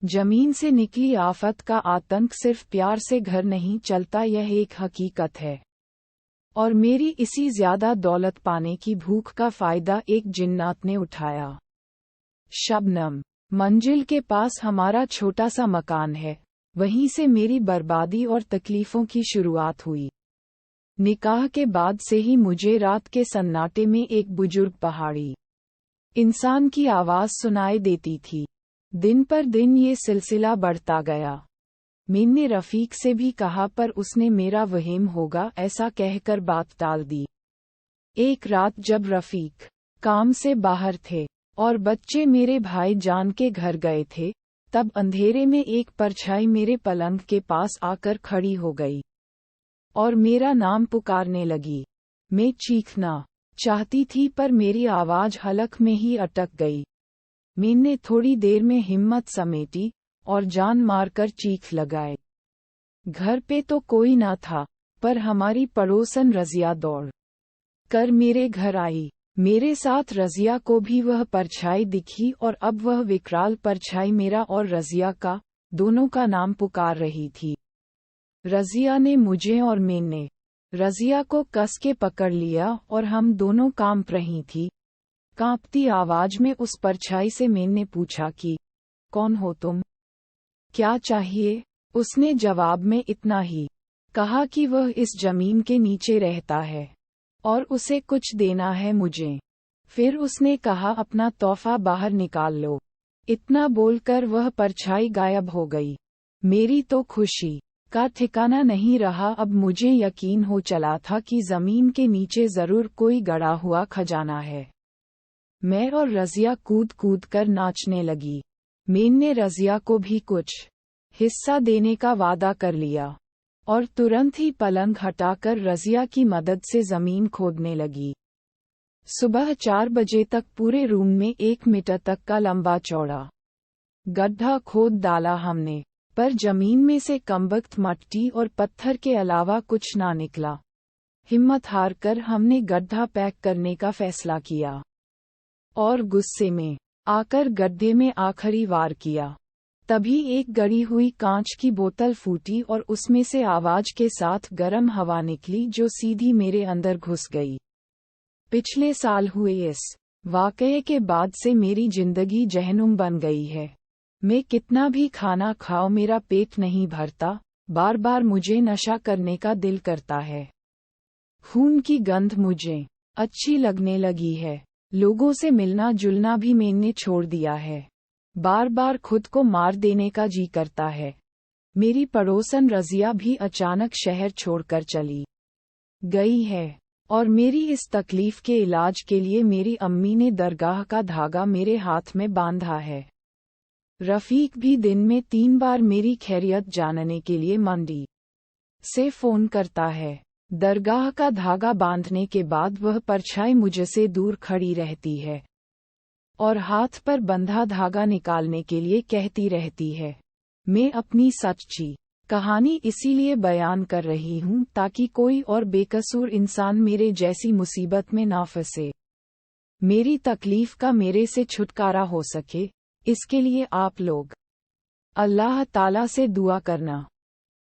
जमीन से निकली आफत का आतंक सिर्फ प्यार से घर नहीं चलता, यह एक हकीकत है। और मेरी इसी ज्यादा दौलत पाने की भूख का फायदा एक जिन्नात ने उठाया। शबनम, मंजिल के पास हमारा छोटा सा मकान है, वहीं से मेरी बर्बादी और तकलीफों की शुरुआत हुई। निकाह के बाद से ही मुझे रात के सन्नाटे में एक बुजुर्ग पहाड़ी इंसान की आवाज सुनाई देती थी। दिन पर दिन ये सिलसिला बढ़ता गया। मैंने रफीक से भी कहा, पर उसने मेरा वहम होगा ऐसा कहकर बात टाल दी। एक रात जब रफीक काम से बाहर थे और बच्चे मेरे भाई जान के घर गए थे, तब अंधेरे में एक परछाई मेरे पलंग के पास आकर खड़ी हो गई और मेरा नाम पुकारने लगी। मैं चीखना चाहती थी, पर मेरी आवाज हलक में ही अटक गई। मैंने थोड़ी देर में हिम्मत समेटी और जान मारकर चीख लगाए। घर पे तो कोई न था, पर हमारी पड़ोसन रजिया दौड़ कर मेरे घर आई। मेरे साथ रजिया को भी वह परछाई दिखी और अब वह विकराल परछाई मेरा और रजिया का, दोनों का नाम पुकार रही थी। रजिया ने मुझे और मैंने रजिया को कस के पकड़ लिया और हम दोनों कांप रही थी। कांपती आवाज में उस परछाई से मैंने पूछा कि कौन हो तुम, क्या चाहिए? उसने जवाब में इतना ही कहा कि वह इस जमीन के नीचे रहता है और उसे कुछ देना है मुझे। फिर उसने कहा, अपना तोहफा बाहर निकाल लो। इतना बोलकर वह परछाई गायब हो गई। मेरी तो खुशी का ठिकाना नहीं रहा। अब मुझे यकीन हो चला था कि जमीन के नीचे जरूर कोई गड़ा हुआ खजाना है। मैं और रजिया कूद कूद कर नाचने लगी। मैंने रजिया को भी कुछ हिस्सा देने का वादा कर लिया और तुरंत ही पलंग हटाकर रजिया की मदद से जमीन खोदने लगी। सुबह 4 बजे तक पूरे रूम में 1 मीटर तक का लंबा चौड़ा गड्ढा खोद डाला हमने, पर जमीन में से कमबख्त मट्टी और पत्थर के अलावा कुछ ना निकला। हिम्मत हारकर हमने गड्ढा पैक करने का फैसला किया और गुस्से में आकर गड्ढे में आखिरी वार किया। तभी एक गड़ी हुई कांच की बोतल फूटी और उसमें से आवाज के साथ गर्म हवा निकली जो सीधी मेरे अंदर घुस गई। पिछले साल हुए इस वाकये के बाद से मेरी जिंदगी जहनुम बन गई है। मैं कितना भी खाना खाऊं मेरा पेट नहीं भरता, बार बार मुझे नशा करने का दिल करता है। खून की गंध मुझे अच्छी लगने लगी है। लोगों से मिलना जुलना भी मैंने छोड़ दिया है। बार बार खुद को मार देने का जी करता है। मेरी पड़ोसन रजिया भी अचानक शहर छोड़कर चली गई है और मेरी इस तकलीफ के इलाज के लिए मेरी अम्मी ने दरगाह का धागा मेरे हाथ में बांधा है। रफीक भी दिन में 3 बार मेरी खैरियत जानने के लिए मंडी से फोन करता है। दरगाह का धागा बांधने के बाद वह परछाई मुझसे दूर खड़ी रहती है और हाथ पर बंधा धागा निकालने के लिए कहती रहती है। मैं अपनी सच्ची कहानी इसीलिए बयान कर रही हूँ ताकि कोई और बेकसूर इंसान मेरे जैसी मुसीबत में ना फंसे। मेरी तकलीफ का मेरे से छुटकारा हो सके, इसके लिए आप लोग अल्लाह ताला से दुआ करना।